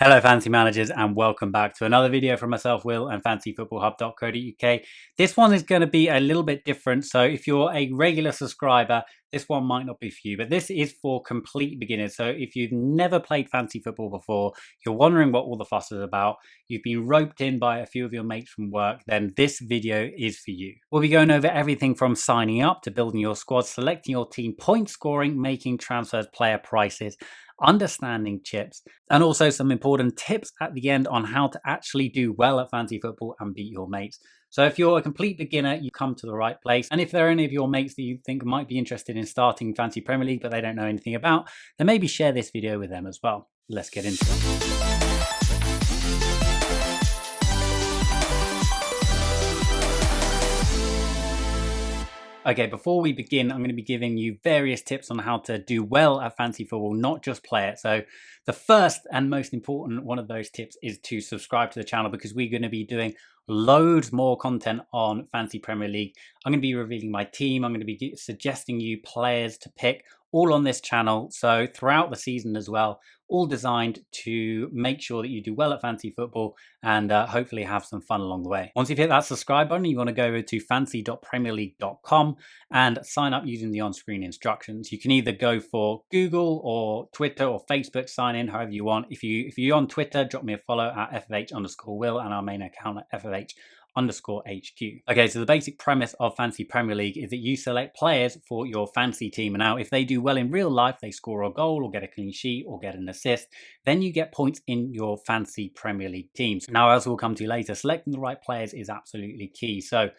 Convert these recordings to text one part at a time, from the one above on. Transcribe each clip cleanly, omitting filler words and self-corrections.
Hello fantasy managers and welcome back to another video from myself, Will, and fantasyfootballhub.co.uk. This one is going to be a little bit different, so if you're a regular subscriber, this one might not be for you, but this is for complete beginners. So if you've never played fantasy football before, you're wondering what all the fuss is about, you've been roped in by a few of your mates from work, then this video is for you. We'll be going over everything from signing up to building your squad, selecting your team, point scoring, making transfers, player prices, understanding chips, and also some important tips at the end on how to actually do well at fantasy football and beat your mates. So if you're a complete beginner, you come to the right place. And if there are any of your mates that you think might be interested in starting Fantasy Premier League, but they don't know anything about, then maybe share this video with them as well. Let's get into it. Okay, before we begin, I'm going to be giving you various tips on how to do well at fantasy football, not just play it. So the first and most important one of those tips is to subscribe to the channel, because we're going to be doing loads more content on Fantasy Premier League. I'm going to be revealing my team. I'm going to be suggesting you players to pick, all on this channel. So throughout the season as well, all designed to make sure that you do well at fantasy football and hopefully have some fun along the way. Once you've hit that subscribe button, you want to go over to fantasy.premierleague.com and sign up using the on-screen instructions. You can either go for Google or Twitter or Facebook, sign in however you want. If you're on Twitter, drop me a follow at FFH_Will and our main account at FFH_HQ. Okay, so the basic premise of Fantasy Premier League is that you select players for your fantasy team. And now if they do well in real life, they score a goal or get a clean sheet or get an assist, then you get points in your Fantasy Premier League teams. Now, as we'll come to later, selecting the right players is absolutely key. So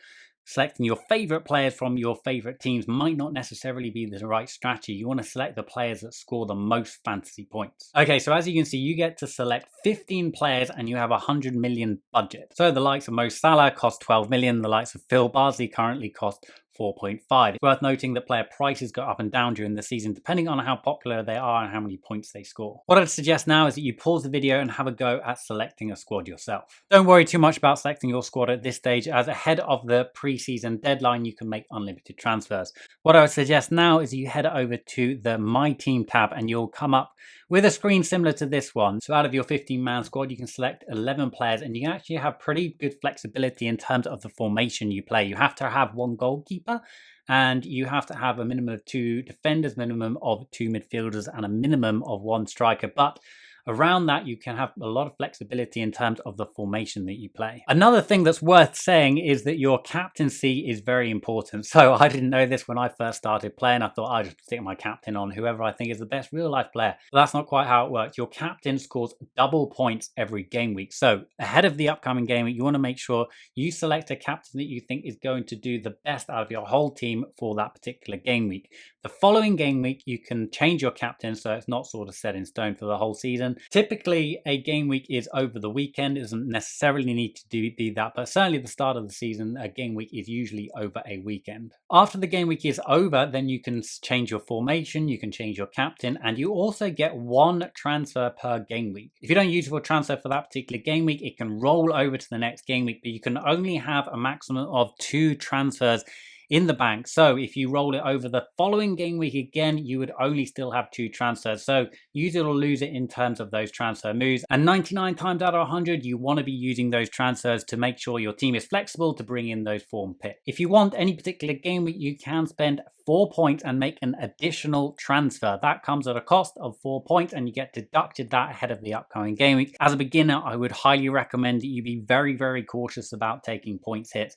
selecting your favorite players from your favorite teams might not necessarily be the right strategy. You want to select the players that score the most fantasy points. Okay, so as you can see, you get to select 15 players and you have 100 million budget. So the likes of Mo Salah cost 12 million. The likes of Phil Barsley currently cost 4.5. It's worth noting that player prices go up and down during the season depending on how popular they are and how many points they score. What I'd suggest now is that you pause the video and have a go at selecting a squad yourself. Don't worry too much about selecting your squad at this stage, as ahead of the pre-season deadline you can make unlimited transfers. What I would suggest now is you head over to the My Team tab and you'll come up with a screen similar to this one. So out of your 15-man squad, you can select 11 players and you can actually have pretty good flexibility in terms of the formation you play. You have to have one goalkeeper and you have to have a minimum of 2 defenders, minimum of 2 midfielders and a minimum of 1 striker. But around that, you can have a lot of flexibility in terms of the formation that you play. Another thing that's worth saying is that your captaincy is very important. So I didn't know this when I first started playing. I thought I'd just stick my captain on whoever I think is the best real life player. But that's not quite how it works. Your captain scores double points every game week. So ahead of the upcoming game week, you want to make sure you select a captain that you think is going to do the best out of your whole team for that particular game week. The following game week, you can change your captain so it's not sort of set in stone for the whole season. Typically, a game week is over the weekend. It doesn't necessarily need to be that, but certainly at the start of the season, a game week is usually over a weekend. After the game week is over, then you can change your formation, you can change your captain, and you also get 1 transfer per game week. If you don't use your transfer for that particular game week, it can roll over to the next game week, but you can only have a maximum of 2 transfers in the bank. So if you roll it over the following game week again, you would only still have 2 transfers. So use it or lose it in terms of those transfer moves. And 99 times out of 100, you want to be using those transfers to make sure your team is flexible to bring in those form picks. If you want any particular game week, you can spend 4 points and make an additional transfer. That comes at a cost of 4 points and you get deducted that ahead of the upcoming game week. As a beginner, I would highly recommend that you be very, very cautious about taking points hits,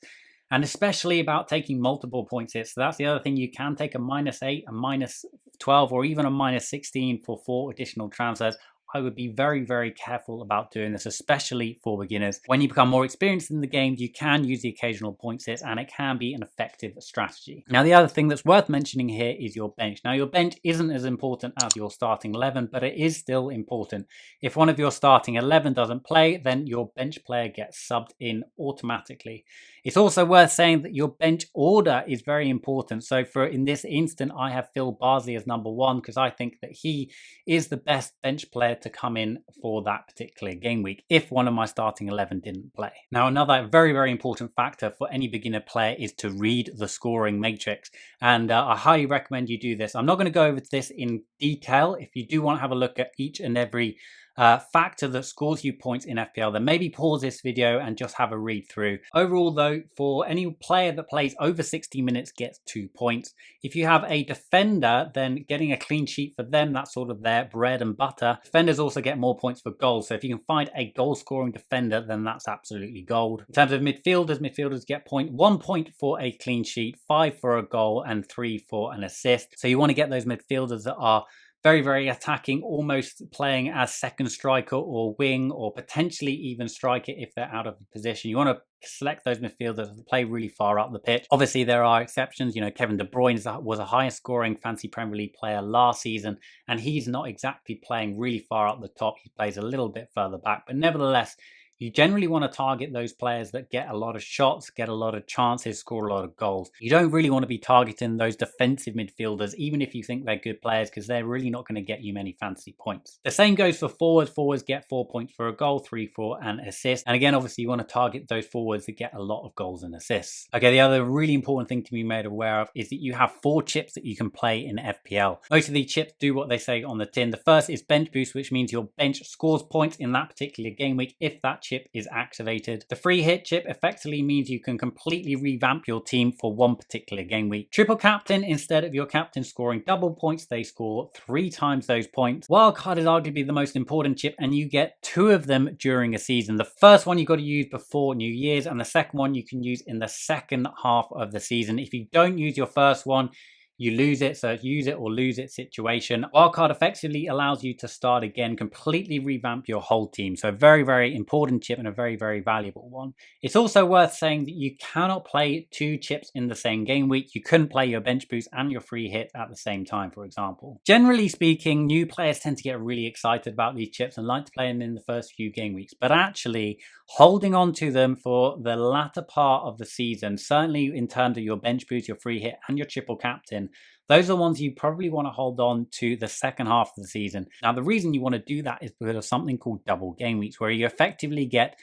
and especially about taking multiple points hits. So that's the other thing. You can take a -8, a -12, or even a -16 for 4 additional transfers. I would be very, very careful about doing this, especially for beginners. When you become more experienced in the game, you can use the occasional points hits and it can be an effective strategy. Now, the other thing that's worth mentioning here is your bench. Now, your bench isn't as important as your starting 11, but it is still important. If one of your starting 11 doesn't play, then your bench player gets subbed in automatically. It's also worth saying that your bench order is very important. So in this instant, I have Phil Barsley as number 1 because I think that he is the best bench player to come in for that particular game week if one of my starting 11 didn't play. Now, another very, very important factor for any beginner player is to read the scoring matrix, and I highly recommend you do this. I'm not going to go over this in detail. If you do want to have a look at each and every factor that scores you points in FPL, then maybe pause this video and just have a read through. Overall though, for any player that plays over 60 minutes gets 2 points. If you have a defender, then getting a clean sheet for them, that's sort of their bread and butter. Defenders also get more points for goals, so if you can find a goal scoring defender, then that's absolutely gold. In terms of midfielders get 1 point for a clean sheet, 5 for a goal, and 3 for an assist. So you want to get those midfielders that are very, very attacking, almost playing as second striker or wing, or potentially even striker if they're out of position. You want to select those midfielders that play really far up the pitch. Obviously, there are exceptions. You know, Kevin De Bruyne was a higher scoring fancy Premier League player last season, and he's not exactly playing really far up the top. He plays a little bit further back, but nevertheless, you generally want to target those players that get a lot of shots, get a lot of chances, score a lot of goals. You don't really want to be targeting those defensive midfielders, even if you think they're good players, because they're really not going to get you many fancy points. The same goes for forwards. Forwards get 4 points for a goal, 3 for an assist. And again, obviously, you want to target those forwards that get a lot of goals and assists. Okay, the other really important thing to be made aware of is that you have 4 chips that you can play in FPL. Most of these chips do what they say on the tin. The first is bench boost, which means your bench scores points in that particular game week if that chip is activated. The free hit chip effectively means you can completely revamp your team for one particular game week. Triple captain, instead of your captain scoring double points, they score 3 times those points. Wildcard is arguably the most important chip, and you get 2 of them during a season. The first one you've got to use before New Year's, and the second one you can use in the second half of the season. If you don't use your first one, you lose it, so it's use it or lose it situation. Wildcard effectively allows you to start again, completely revamp your whole team. So very, very important chip and a very, very valuable one. It's also worth saying that you cannot play 2 chips in the same game week. You couldn't play your bench boost and your free hit at the same time, for example. Generally speaking, new players tend to get really excited about these chips and like to play them in the first few game weeks, but actually holding on to them for the latter part of the season, certainly in terms of your bench boost, your free hit, and your triple captain, those are ones you probably want to hold on to the second half of the season. Now, the reason you want to do that is because of something called double game weeks, where you effectively get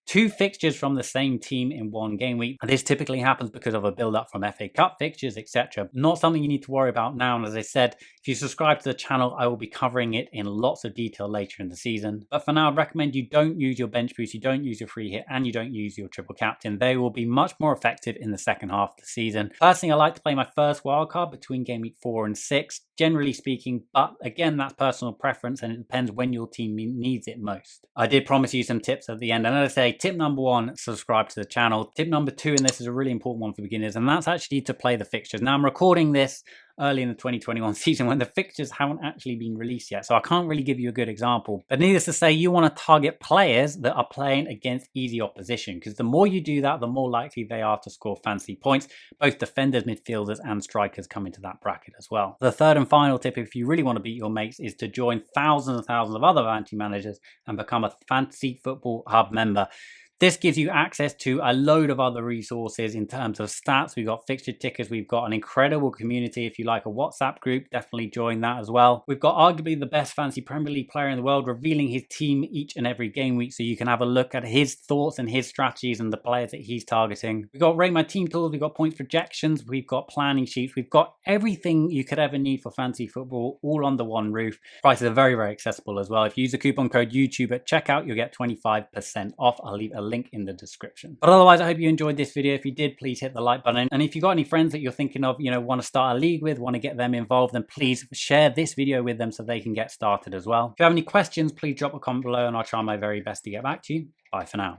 2 fixtures from the same team in one game week. And this typically happens because of a build-up from FA Cup fixtures, etc. Not something you need to worry about now. And as I said, if you subscribe to the channel, I will be covering it in lots of detail later in the season. But for now, I'd recommend you don't use your bench boost, you don't use your free hit, and you don't use your triple captain. They will be much more effective in the second half of the season. Personally, I like to play my first wildcard between game week 4 and 6, generally speaking. But again, that's personal preference, and it depends when your team needs it most. I did promise you some tips at the end. And as I say, tip number 1, subscribe to the channel. Tip number 2, and this is a really important one for beginners, and that's actually to play the fixtures. Now, I'm recording this early in the 2021 season when the fixtures haven't actually been released yet, so I can't really give you a good example. But needless to say, you want to target players that are playing against easy opposition, because the more you do that, the more likely they are to score fancy points. Both defenders, midfielders, and strikers come into that bracket as well. The third and final tip, if you really want to beat your mates, is to join thousands and thousands of other fantasy managers and become a Fantasy Football Hub member. This gives you access to a load of other resources in terms of stats. We've got fixture tickers. We've got an incredible community. If you like a WhatsApp group, definitely join that as well. We've got arguably the best fantasy Premier League player in the world revealing his team each and every game week, so you can have a look at his thoughts and his strategies and the players that he's targeting. We've got Rate My Team tools. We've got points projections. We've got planning sheets. We've got everything you could ever need for fantasy football all under one roof. Prices are very, very accessible as well. If you use the coupon code YouTube at checkout, you'll get 25% off. I'll leave a link in the description. But otherwise, I hope you enjoyed this video. If you did, please hit the like button. And if you've got any friends that you're thinking of, want to start a league with, want to get them involved, then please share this video with them so they can get started as well. If you have any questions, please drop a comment below and I'll try my very best to get back to you. Bye for now.